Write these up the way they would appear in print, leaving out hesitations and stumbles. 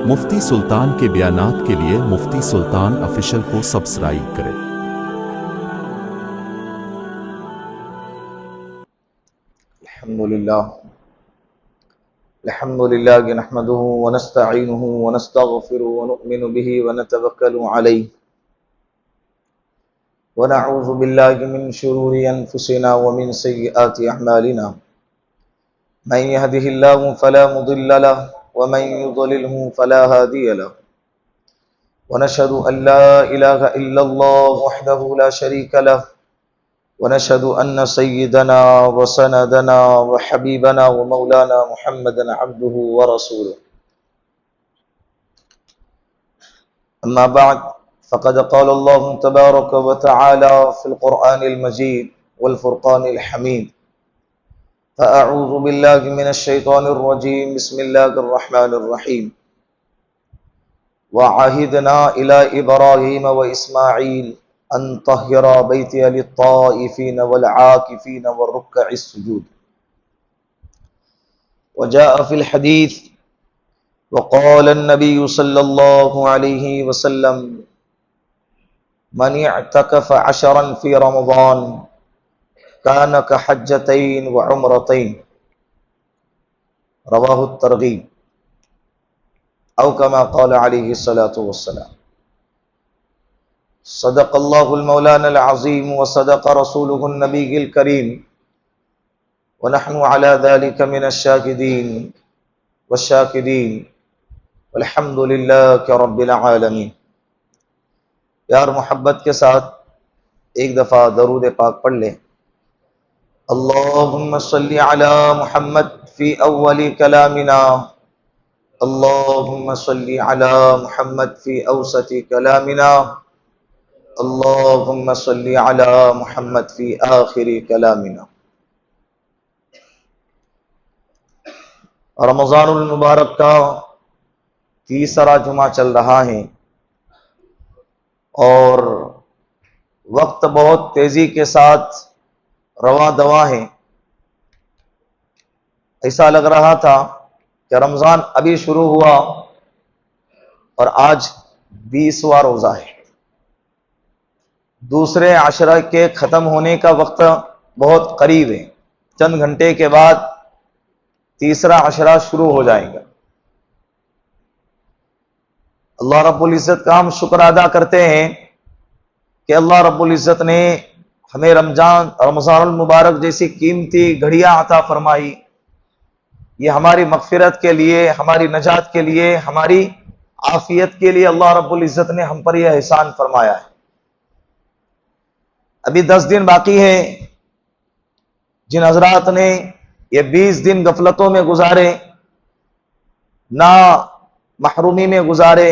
مفتی سلطان کے بیانات کے لیے مفتی سلطان آفیشل کو سبسکرائب کریں۔ الحمد لله نحمده ونستعينه ونستغفره ونؤمن به ونتوكل عليه ونعوذ بالله من شرور أنفسنا ومن سيئات أعمالنا من يهده الله فلا مضل له ومن يضلله فلا هادي له ونشهد أن لا إله إلا الله وحده لا شريك له ونشهد أن سيدنا وسندنا وحبيبنا ومولانا محمدا عبده ورسوله أما بعد فقد قال الله تبارك وتعالى في القرآن المجيد والفرقان الحميد فأعوذ بالله من الشيطان الرجيم بسم الله الرحمن الرحيم وعهدنا إلى إبراهيم وإسماعيل أن طهر بيتي للطائفين والعاكفين والركع السجود وجاء في الحديث وقال النبي صلى الله عليه وسلم من اعتكف 10 في رمضان كان كحجتين وعمرتين رواه الترغيب أو كما قال عليه الصلاة والسلام صدق الله المولانا العظيم وصدق رسوله النبي الكريم ونحن على ذلك من الشاهدين والشاكرين والحمد لله رب العالمين۔ یار محبت کے ساتھ ایک دفعہ درود پاک پڑھ لیں۔ اللہم صلی علی محمد فی اول کلامنا، اللہم صلی علی محمد فی اوسط کلامنا، اللہم صلی علی محمد فی آخر کلامنا۔ رمضان المبارک کا تیسرا جمعہ چل رہا ہے اور وقت بہت تیزی کے ساتھ رواں دواں ہے۔ ایسا لگ رہا تھا کہ رمضان ابھی شروع ہوا اور آج 20واں روزہ ہے۔ دوسرے عشرہ کے ختم ہونے کا وقت بہت قریب ہے، چند گھنٹے کے بعد تیسرا عشرہ شروع ہو جائے گا۔ اللہ رب العزت کا ہم شکر ادا کرتے ہیں کہ اللہ رب العزت نے ہمیں رمضان المبارک جیسی قیمتی گھڑیاں عطا فرمائی۔ یہ ہماری مغفرت کے لیے، ہماری نجات کے لیے، ہماری عافیت کے لیے اللہ رب العزت نے ہم پر یہ احسان فرمایا ہے۔ ابھی 10 دن باقی ہیں۔ جن حضرات نے یہ 20 دن غفلتوں میں گزارے، نہ محرومی میں گزارے،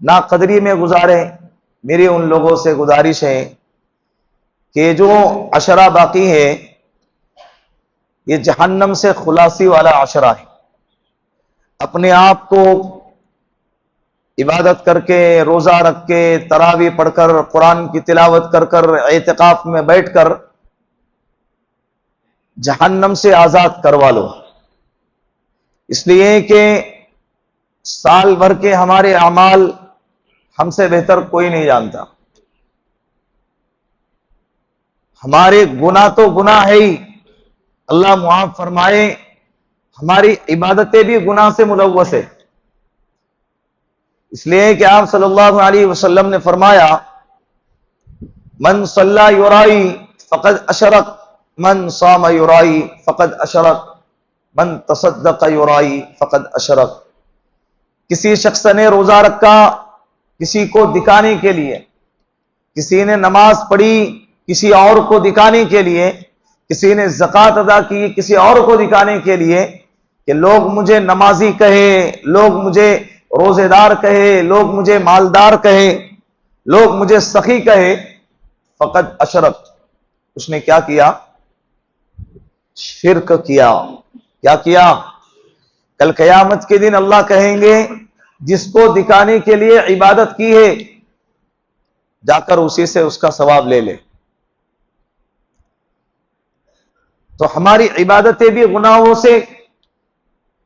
نا قدری میں گزارے، میری ان لوگوں سے گزارش ہے کہ جو عشرہ باقی ہے یہ جہنم سے خلاصی والا عشرہ ہے۔ اپنے آپ کو عبادت کر کے، روزہ رکھ کے، تراویح پڑھ کر، قرآن کی تلاوت کر کر، اعتکاف میں بیٹھ کر جہنم سے آزاد کروا لو۔ اس لیے کہ سال بھر کے ہمارے اعمال ہم سے بہتر کوئی نہیں جانتا۔ ہمارے گناہ تو گناہ ہے ہی، اللہ معاف فرمائے، ہماری عبادتیں بھی گناہ سے ملوث ہے۔ اس لیے کہ آپ صلی اللہ علیہ وسلم نے فرمایا من صلی یرائی فقد اشرک، من صام یرائی فقد اشرک، من تصدق یرائی فقد اشرک۔ کسی شخص نے روزہ رکھا کسی کو دکھانے کے لیے، کسی نے نماز پڑھی کسی اور کو دکھانے کے لیے، کسی نے زکوٰۃ ادا کی کسی اور کو دکھانے کے لیے کہ لوگ مجھے نمازی کہے، لوگ مجھے روزے دار کہے، لوگ مجھے مالدار کہے، لوگ مجھے سخی کہے، فقد اشرک، اس نے کیا کیا؟ شرک کیا۔ کیا کیا؟ کل قیامت کے دن اللہ کہیں گے جس کو دکھانے کے لیے عبادت کی ہے جا کر اسی سے اس کا ثواب لے لے۔ تو ہماری عبادتیں بھی گناہوں سے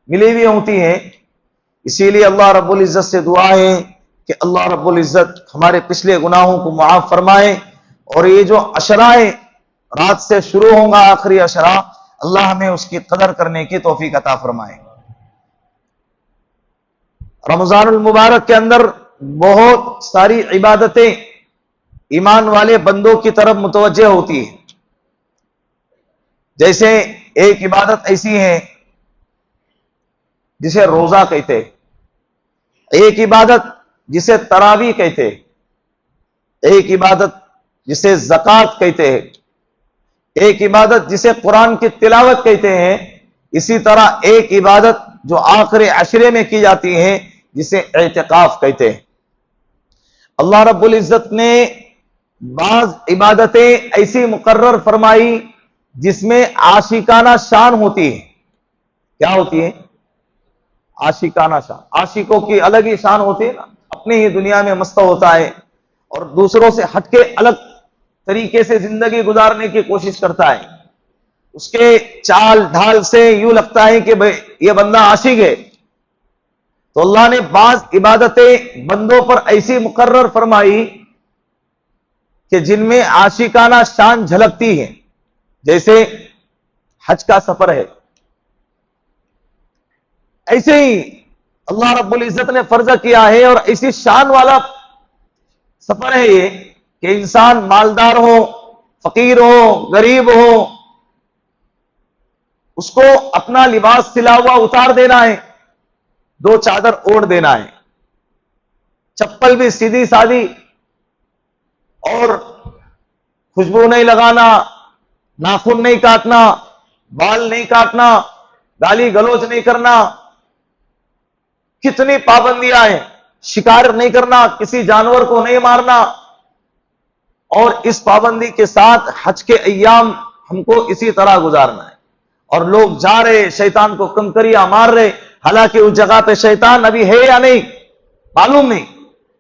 ملی ہوئی ہوتی ہیں. اسی لیے اللہ رب العزت سے دعا ہے کہ اللہ رب العزت ہمارے پچھلے گناہوں کو معاف فرمائے، اور یہ جو عشرہ رات سے شروع ہوں گا آخری عشرہ، اللہ ہمیں اس کی قدر کرنے کی توفیق عطا فرمائے. رمضان المبارک کے اندر بہت ساری عبادتیں ایمان والے بندوں کی طرف متوجہ ہوتی ہیں. جیسے ایک عبادت ایسی ہے جسے روزہ کہتے ہیں، ایک عبادت جسے تراویح کہتے ہیں، ایک عبادت جسے زکوٰۃ کہتے ہیں، ایک عبادت جسے قرآن کی تلاوت کہتے ہیں. اسی طرح ایک عبادت جو آخر عشرے میں کی جاتی ہے جسے اعتکاف کہتے ہیں. اللہ رب العزت نے بعض عبادتیں ایسی مقرر فرمائی جس میں عاشقانہ شان ہوتی ہے. کیا ہوتی ہے؟ عاشقانہ شان. عاشقوں کی الگ ہی شان ہوتی ہے نا، اپنی ہی دنیا میں مست ہوتا ہے اور دوسروں سے ہٹ کے الگ طریقے سے زندگی گزارنے کی کوشش کرتا ہے. اس کے چال ڈھال سے یوں لگتا ہے کہ یہ بندہ عاشق ہے. تو اللہ نے بعض عبادتیں بندوں پر ایسی مقرر فرمائی کہ جن میں عاشقانہ شان جھلکتی ہے. جیسے حج کا سفر ہے، ایسے ہی اللہ رب العزت نے فرض کیا ہے، اور ایسی شان والا سفر ہے یہ کہ انسان مالدار ہو، فقیر ہو، غریب ہو، اس کو اپنا لباس سلا ہوا اتار دینا ہے، 2 چادر اوڑھ دینا ہے، چپل بھی سیدھی سادھی، اور خوشبو نہیں لگانا، ناخن نہیں کاٹنا، بال نہیں کاٹنا، گالی گلوچ نہیں کرنا. کتنی پابندیاں ہیں. شکار نہیں کرنا، کسی جانور کو نہیں مارنا. اور اس پابندی کے ساتھ حج کے ایام ہم کو اسی طرح گزارنا ہے. اور لوگ جا رہے شیطان کو کنکریاں مار رہے، حالانکہ اس جگہ پہ شیطان ابھی ہے یا نہیں معلوم نہیں.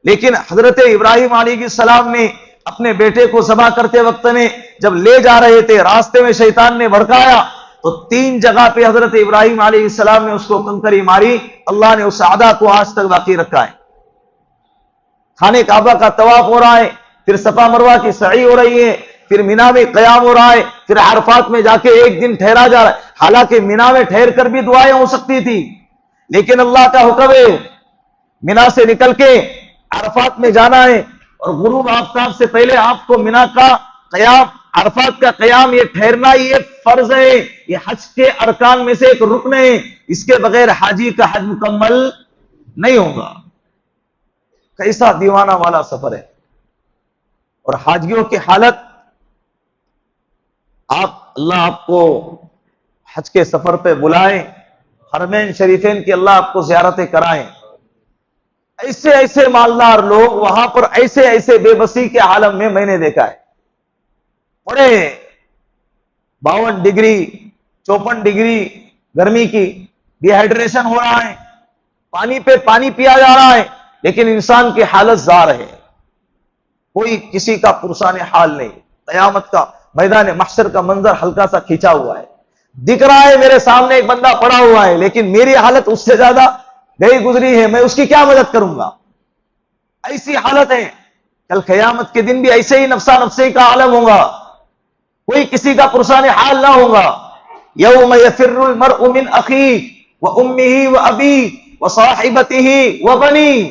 لیکن حضرت ابراہیم علیہ السلام نے اپنے بیٹے کو ذبح کرتے وقت میں جب لے جا رہے تھے، راستے میں شیطان نے بھڑکایا تو 3 جگہ پہ حضرت ابراہیم علیہ السلام نے اس کو کنکری ماری. اللہ نے اس عادہ کو آج تک باقی رکھا ہے. خانے کعبہ کا طواف ہو رہا ہے، پھر صفا مروہ کی سعی ہو رہی ہے، پھر مینا میں قیام ہو رہا ہے، پھر عرفات میں جا کے 1 دن ٹھہرا جا رہا ہے. حالانکہ مینا میں ٹھہر کر بھی دعائیں ہو سکتی تھی، لیکن اللہ کا حکم ہے مینا سے نکل کے عرفات میں جانا ہے، اور غروب آفتاب سے پہلے آپ کو مینا کا قیام، عرفات کا قیام، یہ ٹھہرنا یہ فرض ہے. یہ حج کے ارکان میں سے ایک رکن ہے. اس کے بغیر حاجی کا حج مکمل نہیں ہوگا. کیسا دیوانہ والا سفر ہے. اور حاجیوں کی حالت، اللہ آپ کو حج کے سفر پہ بلائیں، حرمین شریفین کی اللہ آپ کو زیارتیں کرائیں. ایسے ایسے مالدار لوگ وہاں پر ایسے ایسے بے بسی کے عالم میں میں نے دیکھا ہے. بڑے 52 ڈگری 54 ڈگری گرمی کی ڈی ہائیڈریشن ہو رہا ہے، پانی پہ پانی پیا جا رہا ہے، لیکن انسان کی حالت زار ہے. کوئی کسی کا پرسان حال نہیں. قیامت کا میدان محشر کا منظر ہلکا سا کھینچا ہوا ہے، دکھ رہا ہے میرے سامنے ایک بندہ پڑا ہوا ہے، لیکن میری حالت اس سے زیادہ گئی گزری ہے. میں اس کی کیا مدد کروں گا؟ ایسی حالت ہے. کل قیامت کے دن بھی ایسے ہی نفسا نفسی کا عالم ہوگا، کوئی کسی کا پرسان حال نہ ہوگا. یوم یفر المرء من اخیہ وامہ وابیہ وصاحبتہ وبنیہ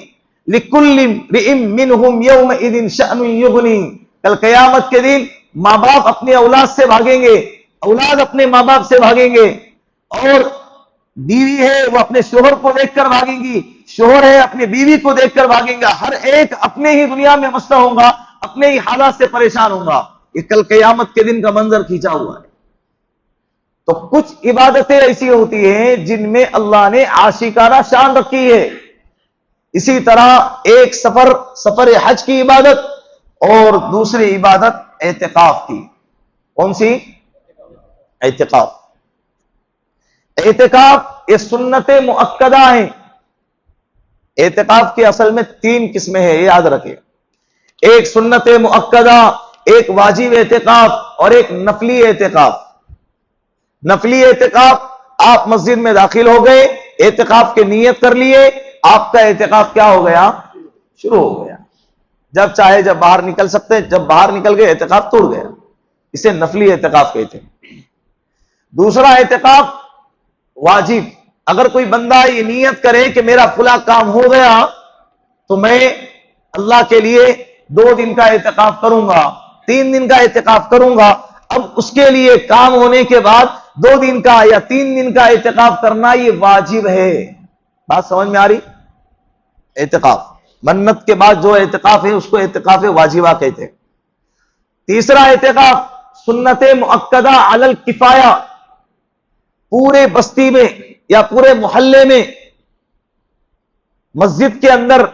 لکل امرئ منہم یومئذ شأن یغنیہ. کل قیامت کے دن ماں باپ اپنے اولاد سے بھاگیں گے، اولاد اپنے ماں باپ سے بھاگیں گے، اور بیوی ہے وہ اپنے شوہر کو دیکھ کر بھاگیں گی، شوہر ہے اپنی بیوی کو دیکھ کر بھاگیں گا. ہر ایک اپنے ہی دنیا میں مست ہوگا، اپنے ہی حالات سے پریشان ہوگا. یہ کل قیامت کے دن کا منظر کھینچا ہوا ہے. تو کچھ عبادتیں ایسی ہوتی ہیں جن میں اللہ نے عاشقانہ شان رکھی ہے. اسی طرح ایک سفر حج کی عبادت اور دوسری عبادت اعتکاف کی. کون سی؟ اعتکاف. اعتکاف یہ سنت مؤکدہ ہیں. اعتکاف کی اصل میں 3 قسمیں ہیں، یاد رکھیں. ایک سنت مؤکدہ، ایک واجب اعتکاف، اور ایک نفلی اعتکاف. نفلی اعتکاف، آپ مسجد میں داخل ہو گئے، اعتکاف کی نیت کر لیے، آپ کا اعتکاف کیا ہو گیا؟ شروع ہو گیا۔ جب چاہے جب باہر نکل سکتے، جب باہر نکل گئے اعتکاف توڑ گیا۔ اسے نفلی اعتکاف کہتے ہیں۔ دوسرا اعتکاف واجب، اگر کوئی بندہ یہ نیت کرے کہ میرا فلاں کام ہو گیا تو میں اللہ کے لیے 2 دن کا اعتکاف کروں گا، 3 دن کا اعتکاف کروں گا، اب اس کے لیے کام ہونے کے بعد 2 دن کا یا 3 دن کا اعتکاف کرنا یہ واجب ہے۔ بات سمجھ میں آ رہی؟ اعتکاف منت کے بعد جو اعتکاف ہے اس کو اعتکاف واجبہ کہتے ہیں۔ تیسرا اعتکاف سنت مؤکدہ علی الکفایہ، پورے بستی میں یا پورے محلے میں، مسجد کے اندر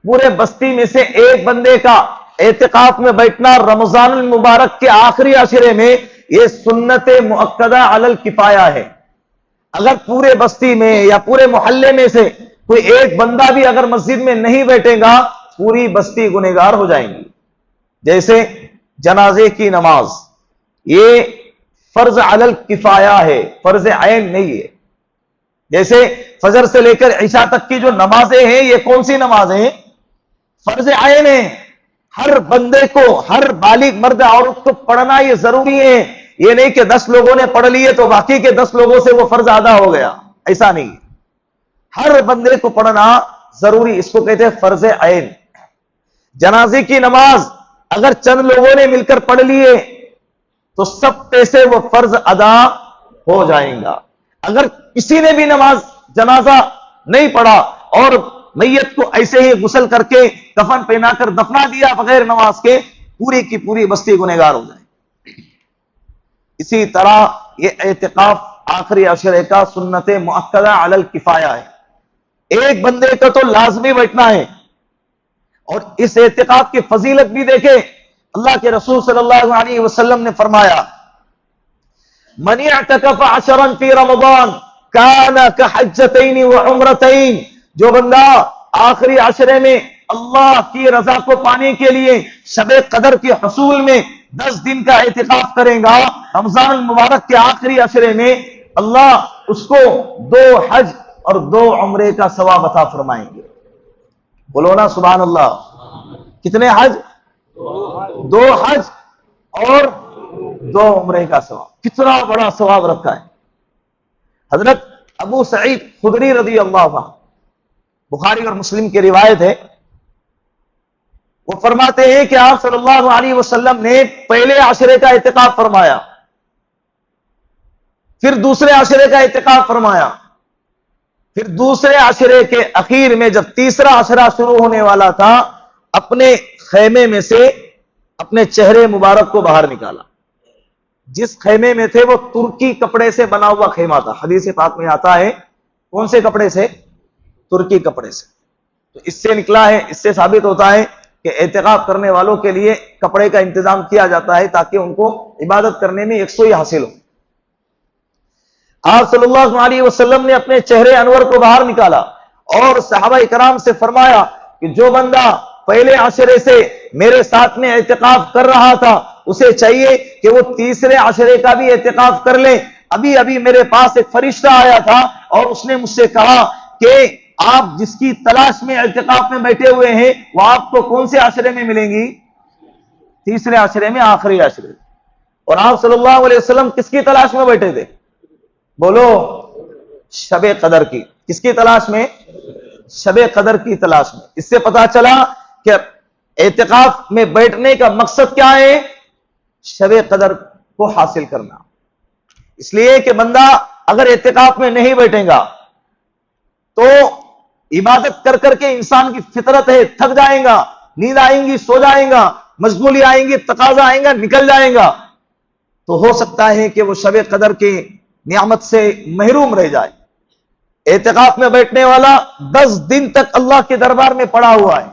پورے بستی میں سے ایک بندے کا اعتکاف میں بیٹھنا رمضان المبارک کے آخری عشرے میں، یہ سنت مؤکدہ علی الکفایہ ہے۔ اگر پورے بستی میں یا پورے محلے میں سے کوئی ایک بندہ بھی اگر مسجد میں نہیں بیٹھے گا، پوری بستی گنہگار ہو جائیں گی۔ جیسے جنازے کی نماز، یہ فرض علی الکفایہ ہے، فرض عین نہیں ہے۔ جیسے فجر سے لے کر عشاء تک کی جو نمازیں ہیں، یہ کون سی نمازیں ہیں؟ فرض عین ہے۔ ہر بندے کو، ہر بالغ مرد عورت کو پڑھنا یہ ضروری ہے۔ یہ نہیں کہ 10 لوگوں نے پڑھ لیے تو باقی کے 10 لوگوں سے وہ فرض ادا ہو گیا، ایسا نہیں ہے۔ ہر بندے کو پڑھنا ضروری، اس کو کہتے ہیں فرض عین۔ جنازے کی نماز اگر چند لوگوں نے مل کر پڑھ لیے تو سب پہ سے وہ فرض ادا ہو جائیں گا۔ اگر کسی نے بھی نماز جنازہ نہیں پڑھا اور میت کو ایسے ہی غسل کر کے کفن پہنا کر دفنا دیا بغیر نماز کے، پوری کی پوری بستی گنہگار ہو جائے۔ اسی طرح یہ اعتکاف آخری عشرے کا سنت مؤکدہ علی الکفایہ ہے۔ ایک بندے کا تو لازمی بیٹھنا ہے۔ اور اس اعتکاف کی فضیلت بھی دیکھیں، اللہ کے رسول صلی اللہ علیہ وسلم نے فرمایا، من اعتکف 10 فی رمضان کان کحجتین وعمرتین، جو بندہ آخری عشرے میں اللہ کی رضا کو پانے کے لیے شب قدر کے حصول میں 10 دن کا اعتکاف کرے گا رمضان المبارک کے آخری عشرے میں، اللہ اس کو 2 حج اور 2 عمرے کا ثواب عطا فرمائیں گے۔ بولو نا سبحان اللہ۔ کتنے حج؟ 2 حج اور 2 عمرے کا ثواب۔ کتنا بڑا ثواب رکھا ہے۔ حضرت ابو سعید خدری رضی اللہ عنہ، بخاری اور مسلم کی روایت ہے، وہ فرماتے ہیں کہ آپ صلی اللہ علیہ وسلم نے پہلے عشرے کا اعتکاف فرمایا، پھر دوسرے عشرے کا اعتکاف فرمایا، پھر دوسرے عشرے کے اخیر میں جب تیسرا عشرہ شروع ہونے والا تھا، اپنے خیمے میں سے اپنے چہرے مبارک کو باہر نکالا۔ جس خیمے میں تھے وہ ترکی کپڑے سے بنا ہوا خیمہ تھا۔ حدیث پاک میں آتا ہے، کون سے کپڑے سے؟ ترکی کپڑے سے۔ تو اس سے نکلا ہے، اس سے ثابت ہوتا ہے کہ اعتکاف کرنے والوں کے لیے کپڑے کا انتظام کیا جاتا ہے تاکہ ان کو عبادت کرنے میں یکسوئی حاصل ہو۔ آپ صلی اللہ علیہ وسلم نے اپنے چہرے انور کو باہر نکالا اور صحابہ کرام سے فرمایا کہ جو بندہ پہلے عشرے سے میرے ساتھ میں اعتکاف کر رہا تھا، اسے چاہیے کہ وہ تیسرے عشرے کا بھی اعتکاف کر لے۔ ابھی میرے پاس ایک فرشتہ آیا تھا اور اس نے مجھ سے کہا کہ آپ جس کی تلاش میں اعتکاف میں بیٹھے ہوئے ہیں وہ آپ کو کون سے عشرے میں ملیں گی؟ تیسرے عشرے میں، آخری عشرے۔ اور آپ صلی اللہ علیہ وسلم کس کی تلاش میں بیٹھے تھے؟ بولو، شب قدر کی۔ کس کی تلاش میں؟ شب قدر کی تلاش میں۔ اس سے پتا چلا کہ اعتکاف میں بیٹھنے کا مقصد کیا ہے؟ شب قدر کو حاصل کرنا۔ اس لیے کہ بندہ اگر اعتکاف میں نہیں بیٹھے گا تو عبادت کر کر کے انسان کی فطرت ہے، تھک جائے گا، نیند آئیں گی، سو جائے گا، مشغولی آئیں گی، تقاضا آئیں گا، نکل جائے گا، تو ہو سکتا ہے کہ وہ شب قدر کی نعمت سے محروم رہ جائے۔ اعتکاف میں بیٹھنے والا 10 دن تک اللہ کے دربار میں پڑا ہوا ہے،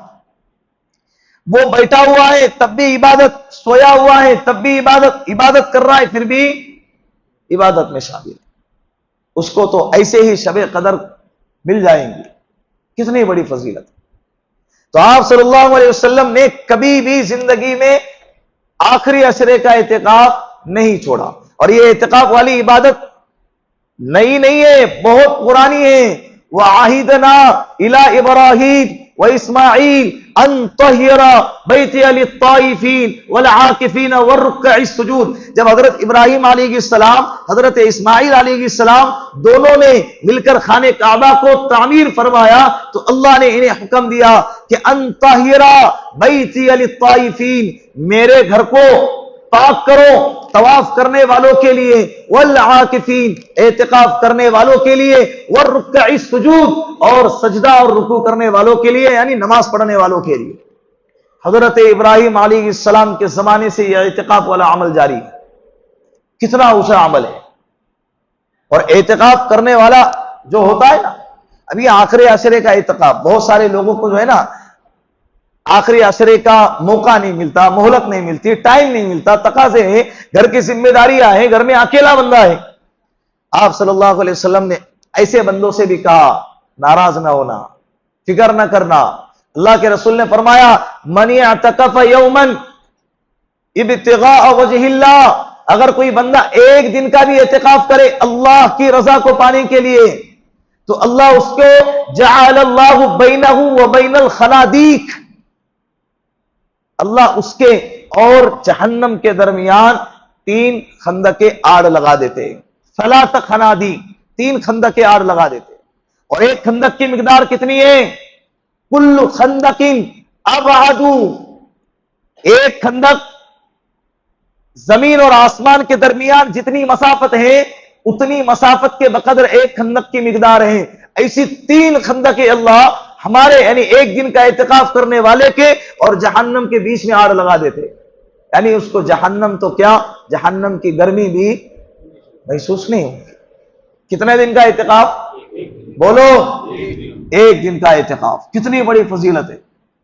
وہ بیٹھا ہوا ہے تب بھی عبادت، سویا ہوا ہے تب بھی عبادت کر رہا ہے، پھر بھی عبادت میں شامل ہے۔ اس کو تو ایسے ہی شب قدر مل جائیں گی۔ کتنی بڑی فضیلت۔ تو آپ صلی اللہ علیہ وسلم نے کبھی بھی زندگی میں آخری عشرے کا اعتکاف نہیں چھوڑا۔ اور یہ اعتکاف والی عبادت نئی نہیں ہے، بہت پرانی ہے۔ وعهدنا الى ابراہیم واسماعیل ان طہر بیتی للطائفین والعاکفین والرکع السجود. جب حضرت ابراہیم علیہ السلام حضرت اسماعیل علیہ السلام دونوں نے مل کر خانہ کعبہ کو تعمیر فرمایا تو اللہ نے انہیں حکم دیا کہ ان طہر بیتی للطائفین، میرے گھر کو پاک کرو طواف کرنے والوں کے لیے، والعاکفین اعتکاف کرنے والوں کے لیے، والرکع السجود اور سجدہ اور رکوع کرنے والوں کے لیے، یعنی نماز پڑھنے والوں کے لیے. حضرت ابراہیم علیہ السلام کے زمانے سے یہ اعتکاف والا عمل جاری ہے. کتنا اونچا عمل ہے. اور اعتکاف کرنے والا جو ہوتا ہے نا، ابھی آخری عشرے کا اعتکاف بہت سارے لوگوں کو جو ہے نا آخری عشرے کا موقع نہیں ملتا، مہلت نہیں ملتی، ٹائم نہیں ملتا، تقاضے ہیں، گھر کی ذمہ داریاں ہیں، گھر میں اکیلا بندہ ہے. آپ صلی اللہ علیہ وسلم نے ایسے بندوں سے بھی کہا ناراض نہ ہونا، فکر نہ کرنا. اللہ کے رسول نے فرمایا من اعتکف یوما ابتغاء وجہ اللہ، اگر کوئی بندہ ایک دن کا بھی اعتکاف کرے اللہ کی رضا کو پانے کے لیے تو اللہ اس کو جعل اللہ بینہ وبین الخنادیق، اللہ اس کے اور جہنم کے درمیان 3 خندقیں آڑ لگا دیتے. ثلاث خنادیق، 3 خندقیں آڑ لگا دیتے. اور ایک خندق کی مقدار کتنی ہے؟ کل خندق ابعد، ایک خندق زمین اور آسمان کے درمیان جتنی مسافت ہے اتنی مسافت کے بقدر ایک خندق کی مقدار ہے. ایسی 3 خندقیں اللہ ہمارے یعنی ایک دن کا اعتکاف کرنے والے کے اور جہنم کے بیچ میں آڑ لگا دیتے. یعنی اس کو جہنم تو کیا، جہنم کی گرمی بھی محسوس نہیں ہوگی. کتنے دن کا اعتکاف؟ بولو، ایک دن کا اعتکاف. کتنی بڑی فضیلت ہے.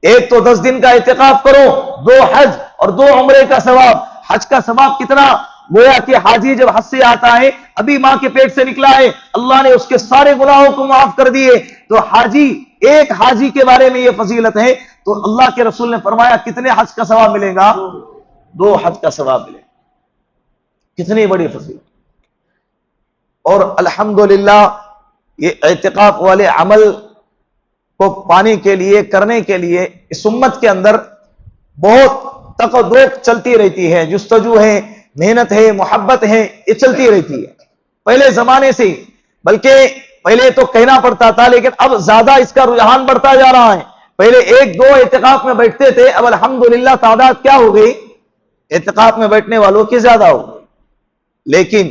ایک تو 10 دن کا اعتکاف کرو، 2 حج اور 2 عمرے کا ثواب. حج کا ثواب کتنا؟ گویا کہ حاجی جب حج سے آتا ہے، ابھی ماں کے پیٹ سے نکلا ہے، اللہ نے اس کے سارے گناہوں کو معاف کر دیے. تو حاجی، ایک حاجی کے بارے میں یہ فضیلت ہے. تو اللہ کے رسول نے فرمایا کتنے حج کا ثواب ملے گا؟ 2 حج کا ثواب ملے گا. کتنی بڑی فضیلت. اور الحمدللہ یہ اعتکاف والے عمل کو پانے کے لیے، کرنے کے لیے اس امت کے اندر بہت تقدوق چلتی رہتی ہے، جستجو ہے، محنت ہے، محبت ہے، یہ چلتی رہتی ہے پہلے زمانے سے. بلکہ پہلے تو کہنا پڑتا تھا لیکن اب زیادہ اس کا رجحان بڑھتا جا رہا ہے. پہلے 1-2 اعتکاف میں بیٹھتے تھے، اب الحمدللہ تعداد کیا ہو گئی؟ اعتکاف میں بیٹھنے والوں کی زیادہ ہو گئی. لیکن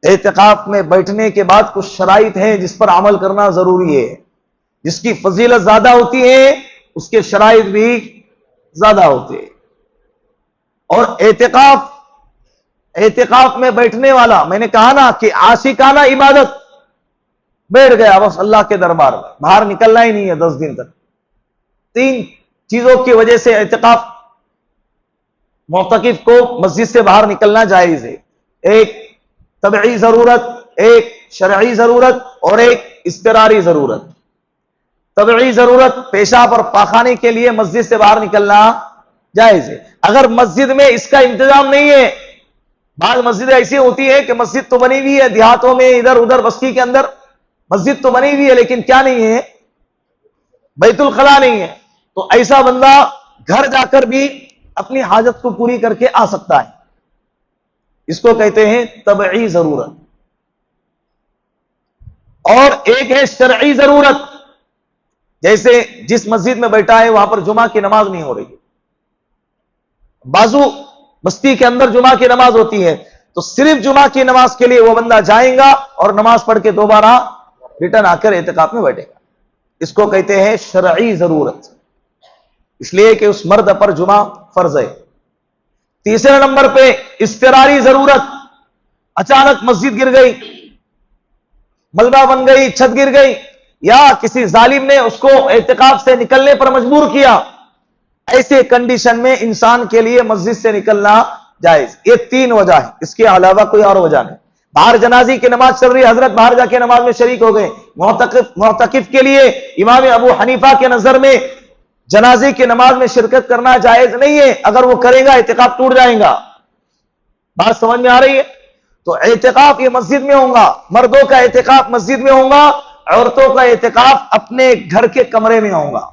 اعتکاف میں بیٹھنے کے بعد کچھ شرائط ہیں جس پر عمل کرنا ضروری ہے. جس کی فضیلت زیادہ ہوتی ہے اس کے شرائط بھی زیادہ ہوتے ہیں. اور اعتکاف میں بیٹھنے والا، میں نے کہا نا کہ عاشقانہ عبادت، بیٹھ گیا بس اللہ کے دربار میں، باہر نکلنا ہی نہیں ہے 10 دن تک. 3 چیزوں کی وجہ سے اعتکاف معتکف کو مسجد سے باہر نکلنا جائز ہے. ایک طبعی ضرورت، ایک شرعی ضرورت اور ایک اضطراری ضرورت. طبعی ضرورت، پیشاب اور پاخانے کے لیے مسجد سے باہر نکلنا جائز ہے. اگر مسجد میں اس کا انتظام نہیں ہے، بعض مسجدیں ایسی ہوتی ہیں کہ مسجد تو بنی ہوئی ہے دیہاتوں میں، ادھر ادھر بستی کے اندر مسجد تو بنی ہوئی ہے لیکن کیا نہیں ہے؟ بیت الخلا نہیں ہے. تو ایسا بندہ گھر جا کر بھی اپنی حاجت کو پوری کر کے آ سکتا ہے. اس کو کہتے ہیں طبعی ضرورت. اور ایک ہے شرعی ضرورت، جیسے جس مسجد میں بیٹھا ہے وہاں پر جمعہ کی نماز نہیں ہو رہی، بازو بستی کے اندر جمعہ کی نماز ہوتی ہے، تو صرف جمعہ کی نماز کے لیے وہ بندہ جائے گا اور نماز پڑھ کے دوبارہ ریٹرن آ کر اعتکاف میں بیٹھے گا. اس کو کہتے ہیں شرعی ضرورت، اس لیے کہ اس مرد پر جمعہ فرض ہے. تیسرے نمبر پہ اضطراری ضرورت، اچانک مسجد گر گئی، ملبہ بن گئی، چھت گر گئی، یا کسی ظالم نے اس کو اعتکاف سے نکلنے پر مجبور کیا. ایسے کنڈیشن میں انسان کے لیے مسجد سے نکلنا جائز. یہ 3 وجہ ہے، اس کے علاوہ کوئی اور وجہ نہیں. باہر جنازی کی نماز چل رہی ہے، حضرت باہر جا کے نماز میں شریک ہو گئے. معتکف کے لیے امام ابو حنیفہ کے نظر میں جنازے کی نماز میں شرکت کرنا جائز نہیں ہے. اگر وہ کرے گا اعتکاف ٹوٹ جائے گا. بات سمجھ میں آ رہی ہے؟ تو اعتکاف یہ مسجد میں ہوگا، مردوں کا اعتکاف مسجد میں ہوگا، عورتوں کا اعتکاف اپنے گھر کے کمرے میں ہوگا۔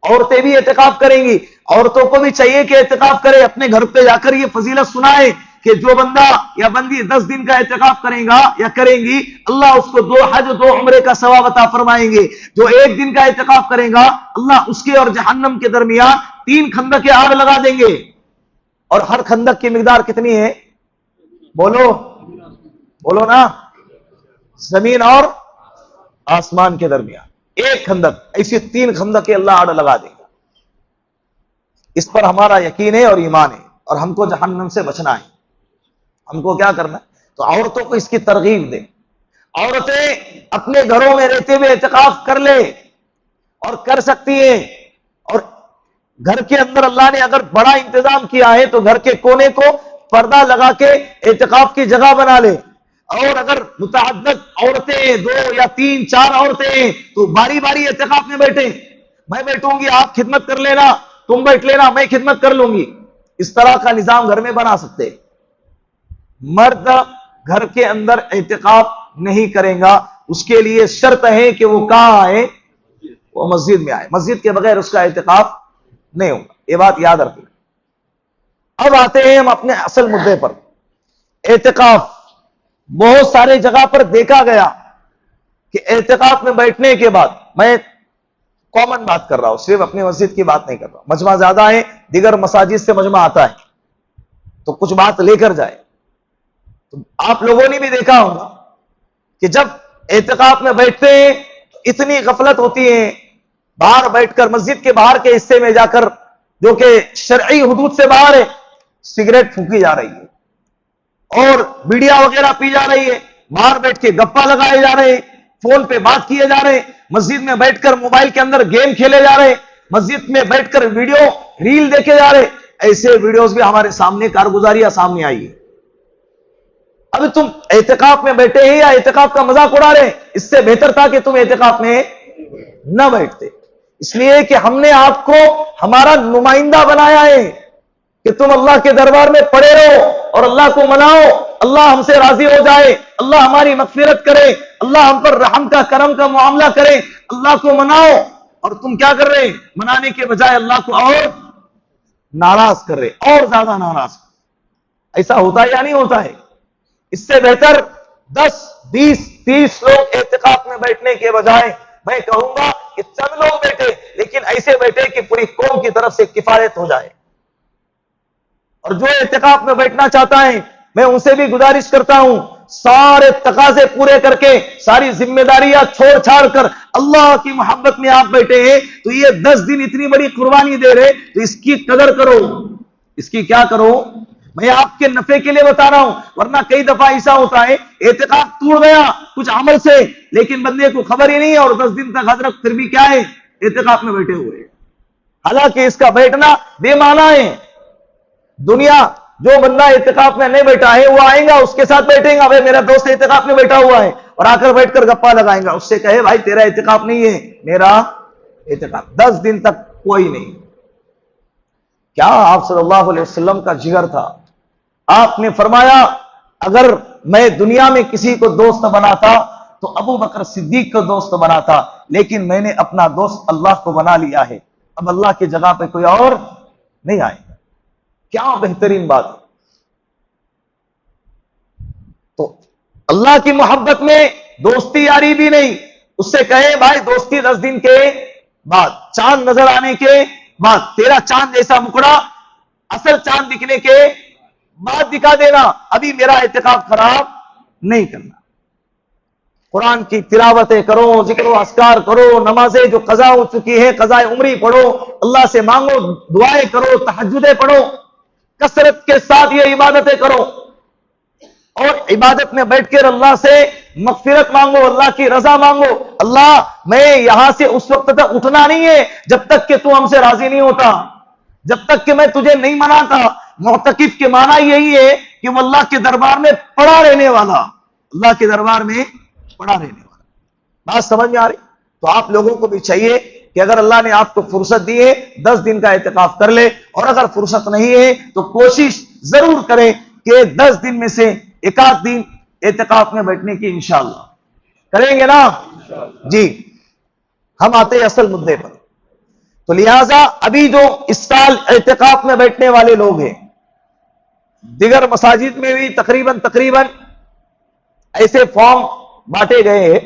عورتیں بھی اعتکاف کریں گی، عورتوں کو بھی چاہیے کہ اعتکاف کرے، اپنے گھر پہ جا کر یہ فضیلت سنائے کہ جو بندہ یا بندی 10 دن کا اعتکاف کرے گا یا کریں گی، اللہ اس کو 2 حج 2 عمرے کا ثواب عطا فرمائیں گے۔ جو 1 دن کا اعتکاف کرے گا، اللہ اس کے اور جہنم کے درمیان 3 خندق آگ لگا دیں گے۔ اور ہر خندق کی مقدار کتنی ہے؟ بولو نا، زمین اور آسمان کے درمیان 1 خندق، ایسی 3 خندق اللہ آڑ لگا دے گا۔ اس پر ہمارا یقین ہے اور ایمان ہے، اور ہم کو جہنم سے بچنا ہے۔ ہم کو کیا کرنا ہے؟ تو عورتوں کو اس کی ترغیب دیں، عورتیں اپنے گھروں میں رہتے ہوئے اعتکاف کر لیں، اور کر سکتی ہیں۔ اور گھر کے اندر اللہ نے اگر بڑا انتظام کیا ہے تو گھر کے کونے کو پردہ لگا کے اعتکاف کی جگہ بنا لے۔ اور اگر متعدد عورتیں 2 یا 3 4 عورتیں ہیں تو باری باری اعتکاف میں بیٹھیں، میں بیٹھوں گی، آپ خدمت کر لینا، تم بیٹھ لینا، میں خدمت کر لوں گی۔ اس طرح کا نظام گھر میں بنا سکتے۔ مرد گھر کے اندر اعتکاف نہیں کرے گا، اس کے لیے شرط ہے کہ وہ کہاں آئے؟ وہ مسجد میں آئے۔ مسجد کے بغیر اس کا اعتکاف نہیں ہوگا، یہ بات یاد رکھیں۔ اب آتے ہیں ہم اپنے اصل مدعے پر۔ اعتکاف بہت سارے جگہ پر دیکھا گیا کہ اعتکاف میں بیٹھنے کے بعد، میں کامن بات کر رہا ہوں، صرف اپنی مسجد کی بات نہیں کر رہا، مجمع زیادہ ہے، دیگر مساجد سے مجمع آتا ہے تو کچھ بات لے کر جائے۔ تو آپ لوگوں نے بھی دیکھا ہوگا کہ جب اعتکاف میں بیٹھتے ہیں اتنی غفلت ہوتی ہے، باہر بیٹھ کر مسجد کے باہر کے حصے میں جا کر، جو کہ شرعی حدود سے باہر ہے، سگریٹ پھونکی جا رہی ہے اور بیڑیا وغیرہ پی جا رہی ہے، باہر بیٹھ کے گپا لگائے جا رہے ہیں، فون پہ بات کیے جا رہے ہیں، مسجد میں بیٹھ کر موبائل کے اندر گیم کھیلے جا رہے ہیں، مسجد میں بیٹھ کر ویڈیو ریل دیکھے جا رہے ہیں۔ ایسے ویڈیوز بھی ہمارے سامنے، کارگزاریاں سامنے آئی ہے۔ اب تم اعتکاف میں بیٹھے ہیں یا اعتکاف کا مذاق اڑا رہے ہیں؟ اس سے بہتر تھا کہ تم اعتکاف میں نہ بیٹھتے، اس لیے کہ ہم نے آپ کو ہمارا نمائندہ بنایا ہے کہ تم اللہ کے دربار میں پڑے رہو اور اللہ کو مناؤ، اللہ ہم سے راضی ہو جائے، اللہ ہماری مغفرت کرے، اللہ ہم پر رحم کا کرم کا معاملہ کرے، اللہ کو مناؤ۔ اور تم کیا کر رہے ہیں؟ منانے کے بجائے اللہ کو اور ناراض کر رہے، اور زیادہ ناراض۔ ایسا ہوتا ہے یا نہیں ہوتا ہے؟ اس سے بہتر 10 20 30 لوگ اعتکاف میں بیٹھنے کے بجائے میں کہوں گا کہ چند لوگ بیٹھے، لیکن ایسے بیٹھے کہ پوری قوم کی طرف سے کفایت ہو جائے۔ اور جو اعتکاف میں بیٹھنا چاہتا ہے، میں ان سے بھی گزارش کرتا ہوں، سارے تقاضے پورے کر کے، ساری ذمہ داریاں چھوڑ چھاڑ کر اللہ کی محبت میں آپ بیٹھے ہیں تو یہ 10 دن اتنی بڑی قربانی دے رہے تو اس کی قدر کرو، اس کی کیا کرو؟ میں آپ کے نفع کے لیے بتا رہا ہوں، ورنہ کئی دفعہ ایسا ہوتا ہے اعتکاف ٹوٹ گیا کچھ عمل سے، لیکن بندے کو خبر ہی نہیں ہے، اور 10 دن تک حضرت پھر بھی کیا ہے؟ اعتکاف میں بیٹھے ہوئے۔ حالانکہ اس کا بیٹھنا بے معنی ہے۔ دنیا جو بندہ اعتکاف میں نہیں بیٹھا ہے وہ آئے گا، اس کے ساتھ بیٹھیں گا، بھائی میرا دوست اعتکاف میں بیٹھا ہوا ہے، اور آ کر بیٹھ کر گپا لگائیں گا، اس سے کہے بھائی تیرا اعتکاف نہیں ہے، میرا اعتکاف 10 دن تک کوئی نہیں۔ کیا آپ صلی اللہ علیہ وسلم کا جگر تھا؟ آپ نے فرمایا اگر میں دنیا میں کسی کو دوست بناتا تو ابو بکر صدیق کو دوست بناتا، لیکن میں نے اپنا دوست اللہ کو بنا لیا ہے، اب اللہ کی جگہ پہ کوئی اور نہیں آئے گا۔ کیا بہترین بات ہے۔ تو اللہ کی محبت میں دوستی یاری بھی نہیں، اس سے کہیں بھائی دوستی 10 دن کے بعد، چاند نظر آنے کے بعد، تیرا چاند جیسا مکڑا اصل چاند دکھنے کے بعد دکھا دینا، ابھی میرا اعتکاف خراب نہیں کرنا۔ قرآن کی تلاوتیں کرو، ذکر و اذکار کرو، نمازیں جو قضا ہو چکی ہے قضاء عمری پڑھو، اللہ سے مانگو، دعائیں کرو، تہجدیں پڑھو، کثرت کے ساتھ یہ عبادتیں کرو، اور عبادت میں بیٹھ کر اللہ سے مغفرت مانگو، اللہ کی رضا مانگو۔ اللہ میں یہاں سے اس وقت تک اٹھنا نہیں ہے جب تک کہ تو ہم سے راضی نہیں ہوتا، جب تک کہ میں تجھے نہیں مناتا۔ معتکف کے معنی یہی ہے کہ وہ اللہ کے دربار میں پڑا رہنے والا، اللہ کے دربار میں پڑا رہنے والا۔ بات سمجھ میں آ رہی؟ تو آپ لوگوں کو بھی چاہیے کہ اگر اللہ نے آپ کو فرصت دی ہے 10 دن کا اعتکاف کر لے، اور اگر فرصت نہیں ہے تو کوشش ضرور کریں کہ 10 دن میں سے ایک آدھ دن اعتکاف میں بیٹھنے کی انشاءاللہ کریں گے نا جی. ہم آتے ہیں اصل مدے پر. تو لہذا ابھی جو اس سال اعتکاف میں بیٹھنے والے لوگ ہیں، دیگر مساجد میں بھی تقریباً ایسے فارم بانٹے گئے ہیں.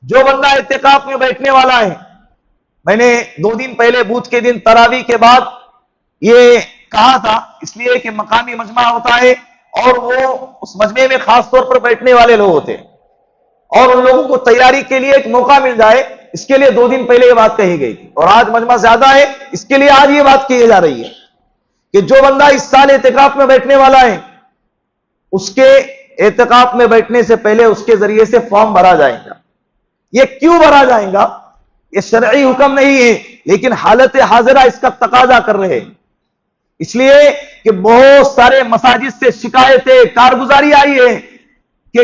جو بندہ اعتکاف میں بیٹھنے والا ہے، میں نے 2 دن پہلے بدھ کے دن تراویح کے بعد یہ کہا تھا، اس لیے کہ مقامی مجمع ہوتا ہے اور وہ اس مجمع میں خاص طور پر بیٹھنے والے لوگ ہوتے ہیں، اور ان لوگوں کو تیاری کے لیے ایک موقع مل جائے، اس کے لیے 2 دن پہلے یہ بات کہی گئی تھی. اور آج مجمع زیادہ ہے، اس کے لیے آج یہ بات کی جا رہی ہے کہ جو بندہ اس سال اعتکاف میں بیٹھنے والا ہے، اس کے اعتکاف میں بیٹھنے سے پہلے اس کے ذریعے سے فارم بھرا جائے گا. یہ کیوں بھرا جائے گا؟ یہ شرعی حکم نہیں ہے، لیکن حالت حاضرہ اس کا تقاضا کر رہے ہیں. اس لیے کہ بہت سارے مساجد سے شکایتیں، کارگزاری آئی ہے کہ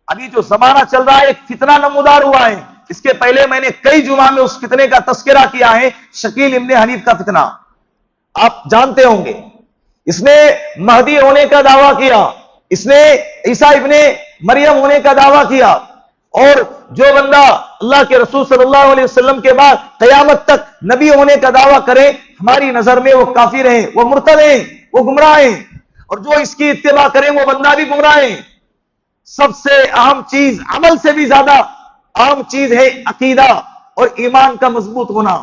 ابھی جو زمانہ چل رہا ہے ایک فتنہ نمودار ہوا ہے. اس کے پہلے میں نے کئی جمعہ میں اس فتنے کا تذکرہ کیا ہے، شکیل ابن حنیف کا فتنہ آپ جانتے ہوں گے. اس نے مہدی ہونے کا دعویٰ کیا، اس نے عیسیٰ ابن مریم ہونے کا دعویٰ کیا، اور جو بندہ اللہ کے رسول صلی اللہ علیہ وسلم کے بعد قیامت تک نبی ہونے کا دعویٰ کرے، ہماری نظر میں وہ کافر ہیں، وہ مرتد ہیں، وہ گمراہ ہیں، اور جو اس کی اتباع کریں وہ بندہ بھی گمراہ ہے. سب سے اہم چیز، عمل سے بھی زیادہ اہم چیز ہے عقیدہ اور ایمان کا مضبوط ہونا.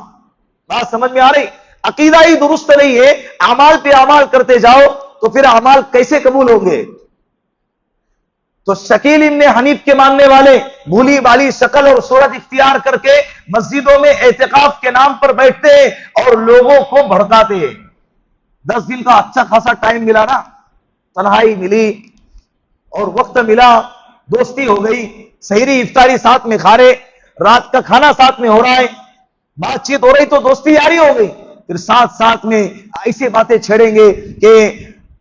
بات سمجھ میں آ رہی؟ عقیدہ ہی درست نہیں ہے، اعمال پہ اعمال کرتے جاؤ تو پھر اعمال کیسے قبول ہوں گے؟ تو شکیل ابن حنیف کے ماننے والے بھولی بالی شکل اور صورت اختیار کر کے مسجدوں میں اعتکاف کے نام پر بیٹھتے ہیں اور لوگوں کو بھڑکاتے ہیں. 10 دن کا اچھا خاصا ٹائم ملا نا، تنہائی ملی اور وقت ملا، دوستی ہو گئی، سحری افطاری ساتھ میں کھا رہے، رات کا کھانا ساتھ میں ہو رہا ہے، بات چیت ہو رہی تو دوستی یاری ہو گئی. پھر ساتھ میں ایسی باتیں چھیڑیں گے کہ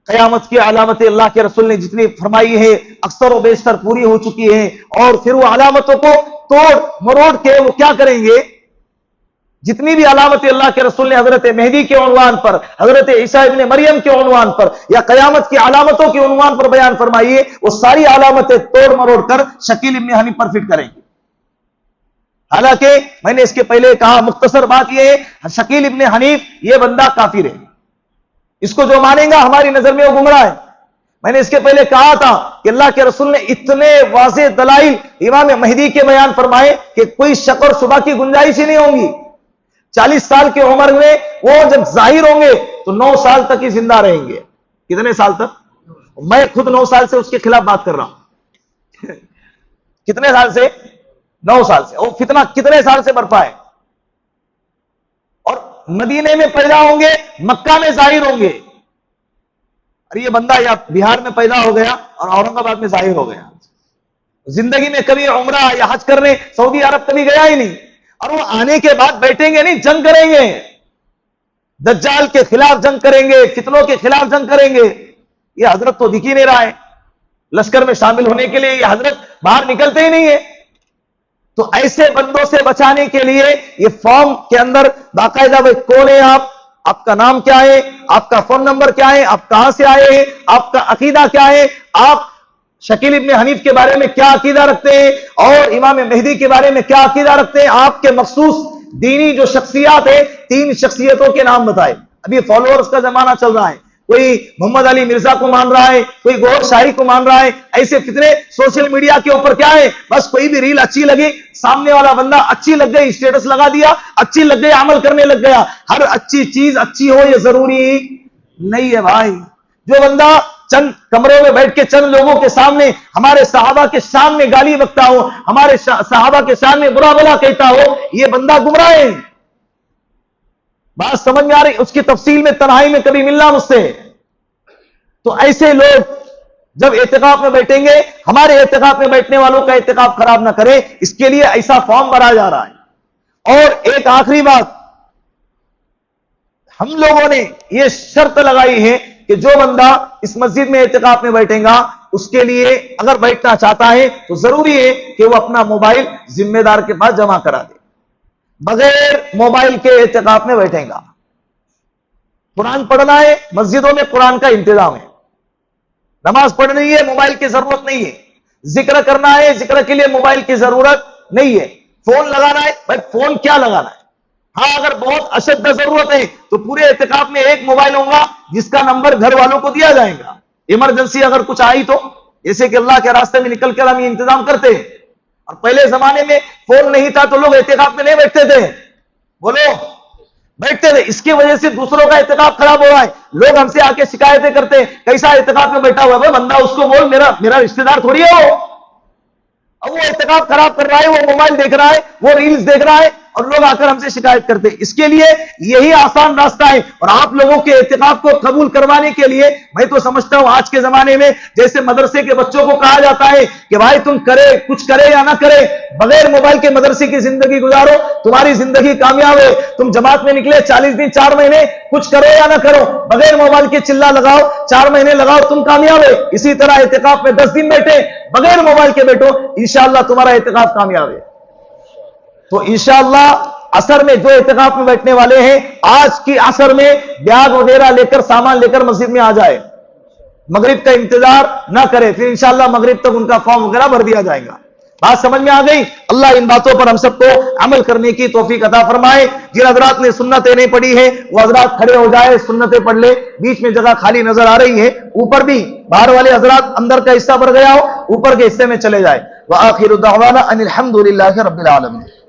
قیامت کی علامتیں اللہ کے رسول نے جتنی فرمائی ہے اکثر و بیشتر پوری ہو چکی ہیں، اور پھر وہ علامتوں کو توڑ مروڑ کے وہ کیا کریں گے؟ جتنی بھی علامتیں اللہ کے رسول نے حضرت مہدی کے عنوان پر، حضرت عیسیٰ ابن مریم کے عنوان پر، یا قیامت کی علامتوں کے عنوان پر بیان فرمائی ہے، وہ ساری علامتیں توڑ مروڑ کر شکیل ابن حنیف پر فٹ کریں گے. حالانکہ میں نے اس کے پہلے کہا، مختصر بات یہ ہے، شکیل ابن حنیف یہ بندہ کافر ہے، اس کو جو مانیں گا ہماری نظر میں وہ گمراہ ہے. میں نے اس کے پہلے کہا تھا کہ اللہ کے رسول نے اتنے واضح دلائل امام مہدی کے بیان فرمائے کہ کوئی شک اور شبہ کی گنجائش ہی نہیں ہوں گی. 40 سال کی عمر میں وہ جب ظاہر ہوں گے تو 9 سال تک ہی زندہ رہیں گے. کتنے سال تک؟ میں خود 9 سال سے اس کے خلاف بات کر رہا ہوں. کتنے سال سے؟ 9 سال سے. اور فتنہ کتنے سال سے برپا ہے؟ اور مدینے میں پیدا ہوں گے، مکہ میں ظاہر ہوں گے. اور یہ بندہ یا بہار میں پیدا ہو گیا اور اورنگ آباد میں ظاہر ہو گیا، زندگی میں کبھی عمرہ یا حج کرنے سعودی عرب کبھی گیا ہی نہیں. اور وہ آنے کے بعد بیٹھیں گے نہیں، جنگ کریں گے، دجال کے خلاف جنگ کریں گے، فتنوں کے خلاف جنگ کریں گے. یہ حضرت تو دکھ ہی نہیں رہا ہے، لشکر میں شامل ہونے کے لیے یہ حضرت باہر نکلتے ہی نہیں ہے. تو ایسے بندوں سے بچانے کے لیے یہ فارم کے اندر باقاعدہ بھائی کون ہے آپ کا نام کیا ہے، آپ کا فون نمبر کیا ہے، آپ کہاں سے آئے ہیں، آپ کا عقیدہ کیا ہے، آپ شکیل ابن حنیف کے بارے میں کیا عقیدہ رکھتے ہیں، اور امام مہدی کے بارے میں کیا عقیدہ رکھتے ہیں، آپ کے مخصوص دینی جو شخصیات ہیں 3 شخصیتوں کے نام بتائے. ابھی فالوورز کا زمانہ چل رہا ہے، کوئی محمد علی مرزا کو مان رہا ہے، کوئی گور شاہی کو مان رہا ہے. ایسے فتنے سوشل میڈیا کے اوپر کیا ہے، بس کوئی بھی ریل اچھی لگی، سامنے والا بندہ اچھی لگ گئی اسٹیٹس لگا دیا، اچھی لگ گئی عمل کرنے لگ گیا. ہر اچھی چیز اچھی ہو یہ ضروری نہیں ہے بھائی. جو بندہ چند کمروں میں بیٹھ کے چند لوگوں کے سامنے ہمارے صحابہ کے شان میں گالی بکتا ہو، ہمارے صحابہ کے شان میں برا بلا کہتا ہو، یہ بندہ گمراہ ہے. بات سمجھ میں آ رہی؟ اس کی تفصیل میں تنہائی میں کبھی ملنا مجھ سے. تو ایسے لوگ جب اعتکاف میں بیٹھیں گے، ہمارے اعتکاف میں بیٹھنے والوں کا اعتکاف خراب نہ کرے، اس کے لیے ایسا فارم بھرا جا رہا ہے. اور ایک آخری بات، ہم لوگوں نے یہ شرط لگائی ہے کہ جو بندہ اس مسجد میں اعتکاف میں بیٹھے گا، اس کے لیے اگر بیٹھنا چاہتا ہے تو ضروری ہے کہ وہ اپنا موبائل ذمہ دار کے پاس جمع کرا دے. بغیر موبائل کے اعتکاف میں بیٹھے گا. قرآن پڑھنا ہے، مسجدوں میں قرآن کا انتظام ہے. نماز پڑھنی ہے موبائل کی ضرورت نہیں ہے، ذکر کرنا ہے ذکر کے لیے موبائل کی ضرورت نہیں ہے، فون لگانا ہے بھائی فون کیا لگانا ہے، ہاں اگر بہت اشد ضرورت ہے تو پورے اعتکاف میں ایک موبائل ہوگا جس کا نمبر گھر والوں کو دیا جائے گا، ایمرجنسی اگر کچھ آئی تو، جیسے کہ اللہ کے راستے میں نکل کر ہم یہ انتظام کرتے ہیں۔ اور پہلے زمانے میں فون نہیں تھا تو لوگ اعتکاف میں نہیں بیٹھتے تھے، بولو بیٹھتے تھے، اس کی وجہ سے دوسروں کا اعتکاف خراب ہو رہا ہے، لوگ ہم سے آ کے شکایتیں کرتے ہیں کیسا اعتکاف میں بیٹھا ہوا ہے، بندہ اس کو بول میرا رشتہ دار تھوڑی ہے وہ، اب وہ اعتکاف خراب کر رہا ہے، وہ موبائل دیکھ رہا ہے، وہ ریلز دیکھ رہا ہے، اور لوگ آ کر ہم سے شکایت کرتے ہیں۔ اس کے لیے یہی آسان راستہ ہے، اور آپ لوگوں کے اعتکاف کو قبول کروانے کے لیے میں تو سمجھتا ہوں آج کے زمانے میں جیسے مدرسے کے بچوں کو کہا جاتا ہے کہ بھائی تم کرے کچھ کرے یا نہ کرے بغیر موبائل کے مدرسے کی زندگی گزارو، تمہاری زندگی کامیاب ہے، تم جماعت میں نکلے 40 دن 4 مہینے کچھ کرو یا نہ کرو بغیر موبائل کے چلا لگاؤ 4 مہینے لگاؤ تم کامیاب ہے، اسی طرح اعتکاف میں 10 دن بیٹھے بغیر موبائل کے بیٹھو انشاءاللہ تمہارا اعتکاف کامیاب ہے۔ تو انشاءاللہ عصر میں جو اعتکاف میں بیٹھنے والے ہیں آج کی عصر میں بیاگ وغیرہ لے کر سامان لے کر مسجد میں آ جائے، مغرب کا انتظار نہ کرے، پھر انشاءاللہ مغرب تک ان کا فارم وغیرہ بھر دیا جائے گا۔ بات سمجھ میں آ گئی؟ اللہ ان باتوں پر ہم سب کو عمل کرنے کی توفیق عطا فرمائے۔ جن حضرات نے سنتیں نہیں پڑھی ہے وہ حضرات کھڑے ہو جائے، سنتیں پڑھ لے، بیچ میں جگہ خالی نظر آ رہی ہے، اوپر بھی باہر والے حضرات اندر کا حصہ بھر گیا ہو اوپر کے حصے میں چلے جائے۔ وآخر دعوانا ان الحمد للہ رب العالمین۔